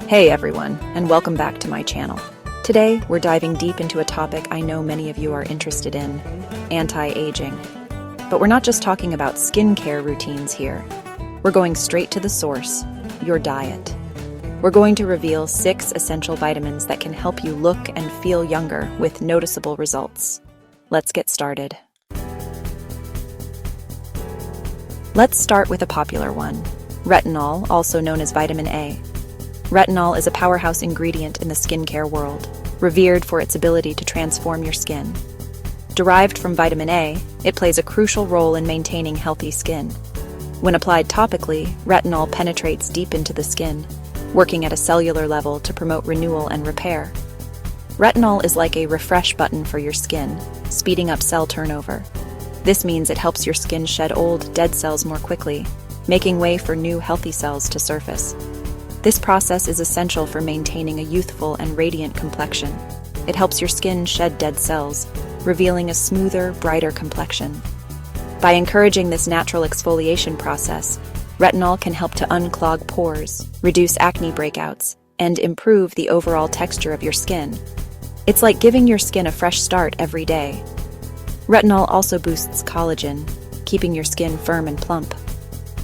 Hey everyone, and welcome back to my channel. Today, we're diving deep into a topic I know many of you are interested in, anti-aging. But we're not just talking about skincare routines here. We're going straight to the source, your diet. We're going to reveal 6 essential vitamins that can help you look and feel younger with noticeable results. Let's get started. Let's start with a popular one, retinol, also known as vitamin A. Retinol is a powerhouse ingredient in the skincare world, revered for its ability to transform your skin. Derived from vitamin A, it plays a crucial role in maintaining healthy skin. When applied topically, retinol penetrates deep into the skin, working at a cellular level to promote renewal and repair. Retinol is like a refresh button for your skin, speeding up cell turnover. This means it helps your skin shed old, dead cells more quickly, making way for new, healthy cells to surface. This process is essential for maintaining a youthful and radiant complexion. It helps your skin shed dead cells, revealing a smoother, brighter complexion. By encouraging this natural exfoliation process, retinol can help to unclog pores, reduce acne breakouts, and improve the overall texture of your skin. It's like giving your skin a fresh start every day. Retinol also boosts collagen, keeping your skin firm and plump.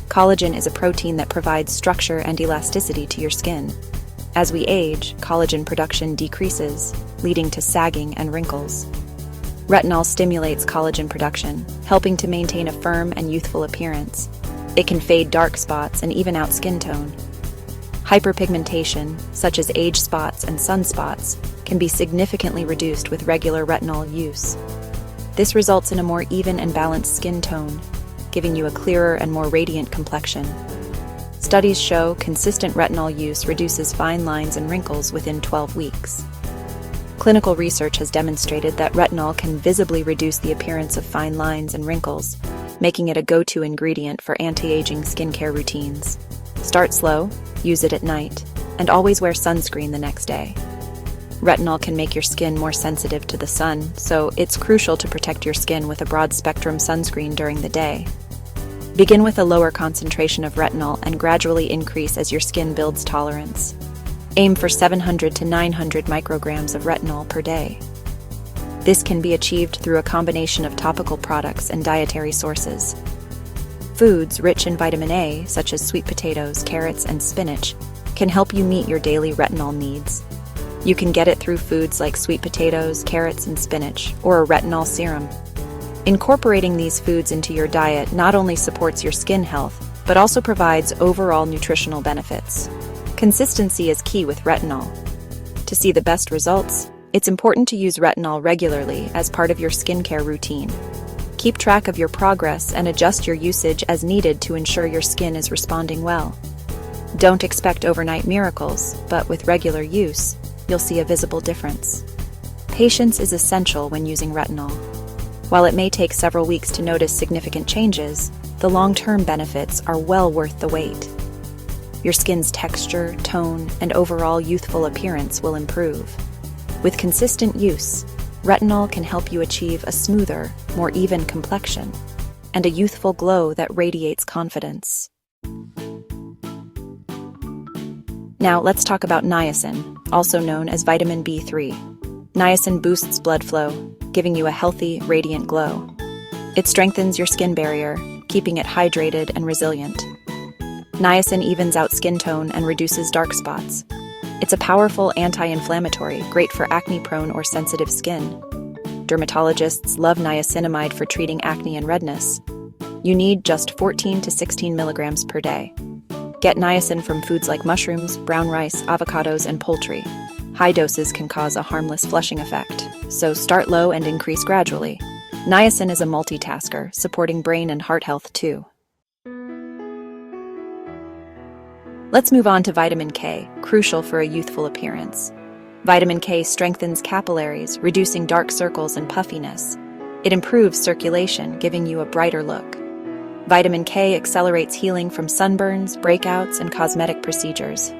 Collagen is a protein that provides structure and elasticity to your skin. As we age, collagen production decreases, leading to sagging and wrinkles. Retinol stimulates collagen production, helping to maintain a firm and youthful appearance. It can fade dark spots and even out skin tone. Hyperpigmentation, such as age spots and sunspots, can be significantly reduced with regular retinol use. This results in a more even and balanced skin tone, giving you a clearer and more radiant complexion. Studies show consistent retinol use reduces fine lines and wrinkles within 12 weeks. Clinical research has demonstrated that retinol can visibly reduce the appearance of fine lines and wrinkles, making it a go-to ingredient for anti-aging skincare routines. Start slow, use it at night, and always wear sunscreen the next day. Retinol can make your skin more sensitive to the sun, so it's crucial to protect your skin with a broad-spectrum sunscreen during the day. Begin with a lower concentration of retinol and gradually increase as your skin builds tolerance. Aim for 700 to 900 micrograms of retinol per day. This can be achieved through a combination of topical products and dietary sources. Foods rich in vitamin A, such as sweet potatoes, carrots, and spinach, can help you meet your daily retinol needs. You can get it through foods like sweet potatoes, carrots, and spinach, or a retinol serum. Incorporating these foods into your diet not only supports your skin health, but also provides overall nutritional benefits. Consistency is key with retinol. To see the best results, it's important to use retinol regularly as part of your skincare routine. Keep track of your progress and adjust your usage as needed to ensure your skin is responding well. Don't expect overnight miracles, but with regular use, you'll see a visible difference. Patience is essential when using retinol. While it may take several weeks to notice significant changes, the long-term benefits are well worth the wait. Your skin's texture, tone, and overall youthful appearance will improve. With consistent use, retinol can help you achieve a smoother, more even complexion and a youthful glow that radiates confidence. Now let's talk about niacin, also known as vitamin B3. Niacin boosts blood flow, giving you a healthy, radiant glow. It strengthens your skin barrier, keeping it hydrated and resilient. Niacin evens out skin tone and reduces dark spots. It's a powerful anti-inflammatory, great for acne-prone or sensitive skin. Dermatologists love niacinamide for treating acne and redness. You need just 14 to 16 milligrams per day. Get niacin from foods like mushrooms, brown rice, avocados, and poultry. High doses can cause a harmless flushing effect, so start low and increase gradually. Niacin is a multitasker, supporting brain and heart health too. Let's move on to vitamin K, crucial for a youthful appearance. Vitamin K strengthens capillaries, reducing dark circles and puffiness. It improves circulation, giving you a brighter look. Vitamin K accelerates healing from sunburns, breakouts, and cosmetic procedures.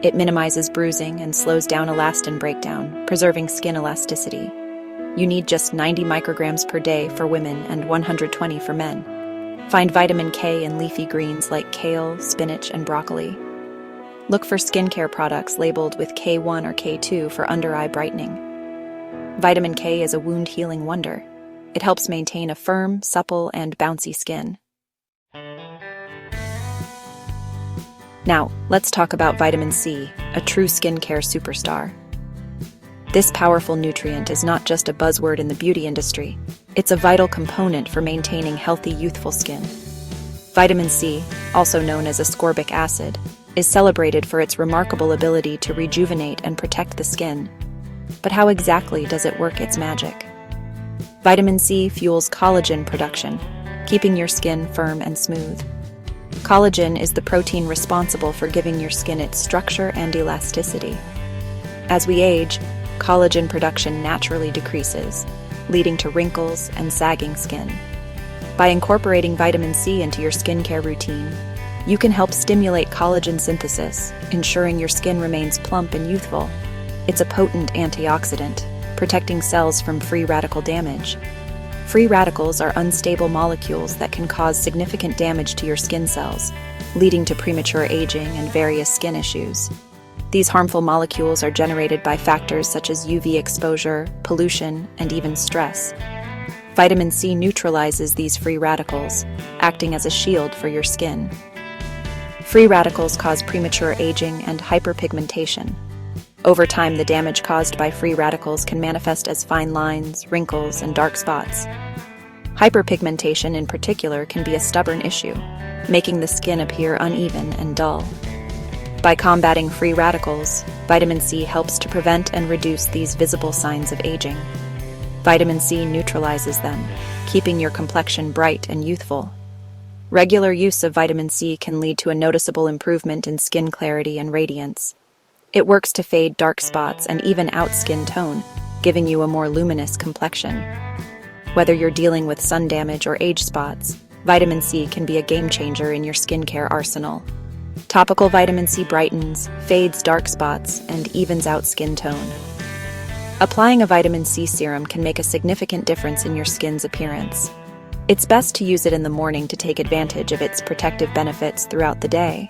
It minimizes bruising and slows down elastin breakdown, preserving skin elasticity. You need just 90 micrograms per day for women and 120 for men. Find vitamin K in leafy greens like kale, spinach, and broccoli. Look for skincare products labeled with K1 or K2 for under-eye brightening. Vitamin K is a wound-healing wonder. It helps maintain a firm, supple, and bouncy skin. Now, let's talk about vitamin C, a true skincare superstar. This powerful nutrient is not just a buzzword in the beauty industry. It's a vital component for maintaining healthy, youthful skin. Vitamin C, also known as ascorbic acid, is celebrated for its remarkable ability to rejuvenate and protect the skin. But how exactly does it work its magic? Vitamin C fuels collagen production, keeping your skin firm and smooth. Collagen is the protein responsible for giving your skin its structure and elasticity. As we age, collagen production naturally decreases, leading to wrinkles and sagging skin. By incorporating vitamin C into your skincare routine, you can help stimulate collagen synthesis, ensuring your skin remains plump and youthful. It's a potent antioxidant, protecting cells from free radical damage. Free radicals are unstable molecules that can cause significant damage to your skin cells, leading to premature aging and various skin issues. These harmful molecules are generated by factors such as UV exposure, pollution, and even stress. Vitamin C neutralizes these free radicals, acting as a shield for your skin. Free radicals cause premature aging and hyperpigmentation. Over time, the damage caused by free radicals can manifest as fine lines, wrinkles, and dark spots. Hyperpigmentation in particular can be a stubborn issue, making the skin appear uneven and dull. By combating free radicals, vitamin C helps to prevent and reduce these visible signs of aging. Vitamin C neutralizes them, keeping your complexion bright and youthful. Regular use of vitamin C can lead to a noticeable improvement in skin clarity and radiance. It works to fade dark spots and even out skin tone, giving you a more luminous complexion. Whether you're dealing with sun damage or age spots, vitamin C can be a game changer in your skincare arsenal. Topical vitamin C brightens, fades dark spots, and evens out skin tone. Applying a vitamin C serum can make a significant difference in your skin's appearance. It's best to use it in the morning to take advantage of its protective benefits throughout the day.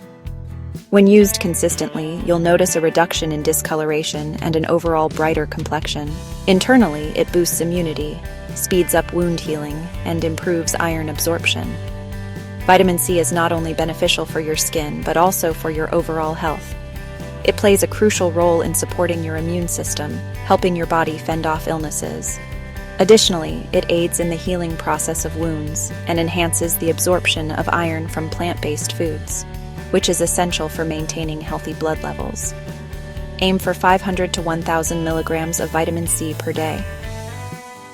When used consistently, you'll notice a reduction in discoloration and an overall brighter complexion. Internally, it boosts immunity, speeds up wound healing, and improves iron absorption. Vitamin C is not only beneficial for your skin, but also for your overall health. It plays a crucial role in supporting your immune system, helping your body fend off illnesses. Additionally, it aids in the healing process of wounds and enhances the absorption of iron from plant-based foods, which is essential for maintaining healthy blood levels. Aim for 500 to 1,000 milligrams of vitamin C per day.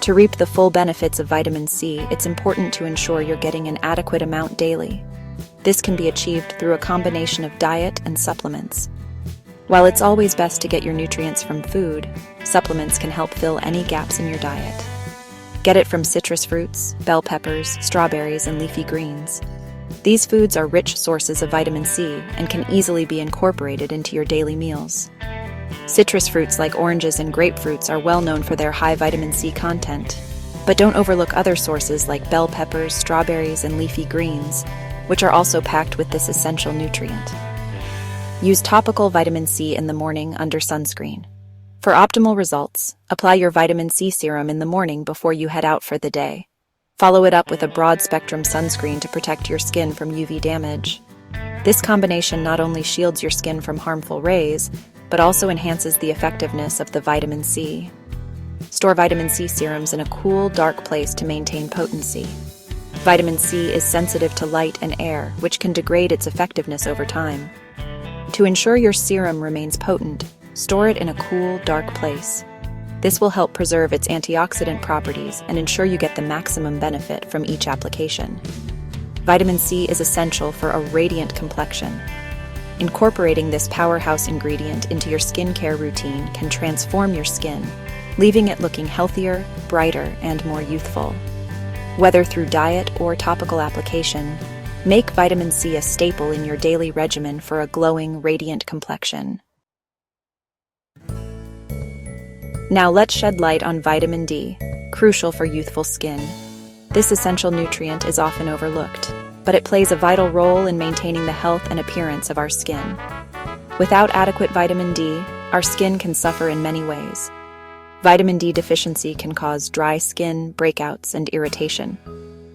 To reap the full benefits of vitamin C, it's important to ensure you're getting an adequate amount daily. This can be achieved through a combination of diet and supplements. While it's always best to get your nutrients from food, supplements can help fill any gaps in your diet. Get it from citrus fruits, bell peppers, strawberries, and leafy greens. These foods are rich sources of vitamin C and can easily be incorporated into your daily meals. Citrus fruits like oranges and grapefruits are well known for their high vitamin C content, but don't overlook other sources like bell peppers, strawberries, and leafy greens, which are also packed with this essential nutrient. Use topical vitamin C in the morning under sunscreen. For optimal results, apply your vitamin C serum in the morning before you head out for the day. Follow it up with a broad-spectrum sunscreen to protect your skin from UV damage. This combination not only shields your skin from harmful rays, but also enhances the effectiveness of the vitamin C. Store vitamin C serums in a cool, dark place to maintain potency. Vitamin C is sensitive to light and air, which can degrade its effectiveness over time. To ensure your serum remains potent, store it in a cool, dark place. This will help preserve its antioxidant properties and ensure you get the maximum benefit from each application. Vitamin C is essential for a radiant complexion. Incorporating this powerhouse ingredient into your skincare routine can transform your skin, leaving it looking healthier, brighter, and more youthful. Whether through diet or topical application, make vitamin C a staple in your daily regimen for a glowing, radiant complexion. Now let's shed light on vitamin D, crucial for youthful skin. This essential nutrient is often overlooked, but it plays a vital role in maintaining the health and appearance of our skin. Without adequate vitamin D, our skin can suffer in many ways. Vitamin D deficiency can cause dry skin, breakouts, and irritation.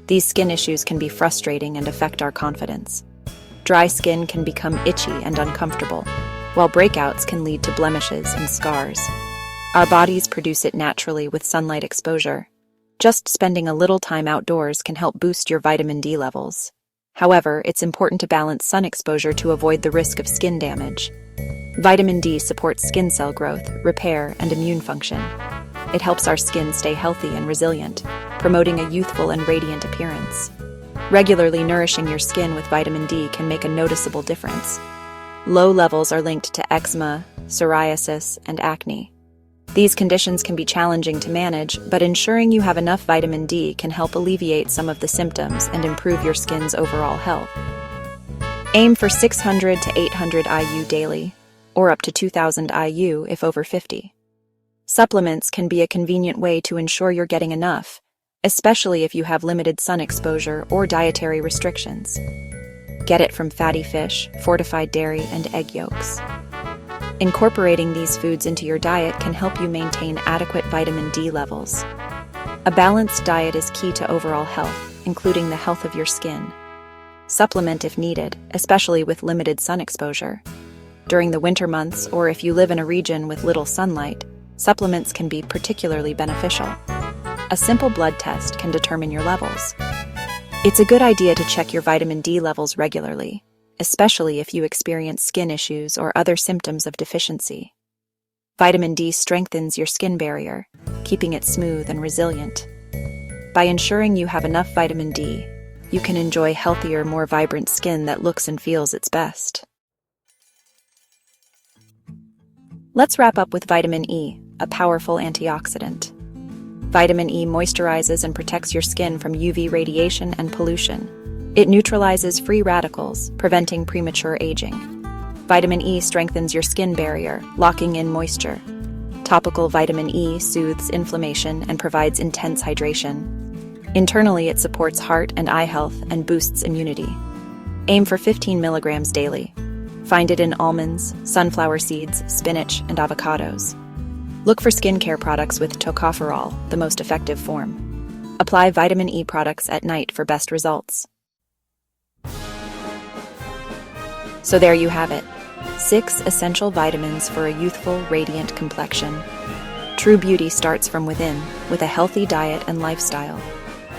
These skin issues can be frustrating and affect our confidence. Dry skin can become itchy and uncomfortable, while breakouts can lead to blemishes and scars. Our bodies produce it naturally with sunlight exposure. Just spending a little time outdoors can help boost your vitamin D levels. However, it's important to balance sun exposure to avoid the risk of skin damage. Vitamin D supports skin cell growth, repair, and immune function. It helps our skin stay healthy and resilient, promoting a youthful and radiant appearance. Regularly nourishing your skin with vitamin D can make a noticeable difference. Low levels are linked to eczema, psoriasis, and acne. These conditions can be challenging to manage, but ensuring you have enough vitamin D can help alleviate some of the symptoms and improve your skin's overall health. Aim for 600 to 800 IU daily, or up to 2000 IU if over 50. Supplements can be a convenient way to ensure you're getting enough, especially if you have limited sun exposure or dietary restrictions. Get it from fatty fish, fortified dairy, and egg yolks. Incorporating these foods into your diet can help you maintain adequate vitamin D levels. A balanced diet is key to overall health, including the health of your skin. Supplement if needed, especially with limited sun exposure. During the winter months, or if you live in a region with little sunlight, supplements can be particularly beneficial. A simple blood test can determine your levels. It's a good idea to check your vitamin D levels regularly, especially if you experience skin issues or other symptoms of deficiency. Vitamin D strengthens your skin barrier, keeping it smooth and resilient. By ensuring you have enough vitamin D, you can enjoy healthier, more vibrant skin that looks and feels its best. Let's wrap up with vitamin E, a powerful antioxidant. Vitamin E moisturizes and protects your skin from UV radiation and pollution. It neutralizes free radicals, preventing premature aging. Vitamin E strengthens your skin barrier, locking in moisture. Topical vitamin E soothes inflammation and provides intense hydration. Internally, it supports heart and eye health and boosts immunity. Aim for 15 milligrams daily. Find it in almonds, sunflower seeds, spinach, and avocados. Look for skincare products with tocopherol, the most effective form. Apply vitamin E products at night for best results. So there you have it. 6 essential vitamins for a youthful, radiant complexion. True beauty starts from within, with a healthy diet and lifestyle.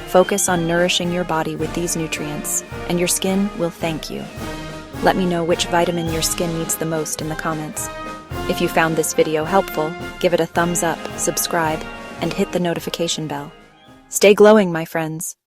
Focus on nourishing your body with these nutrients, and your skin will thank you. Let me know which vitamin your skin needs the most in the comments. If you found this video helpful, give it a thumbs up, subscribe, and hit the notification bell. Stay glowing, my friends.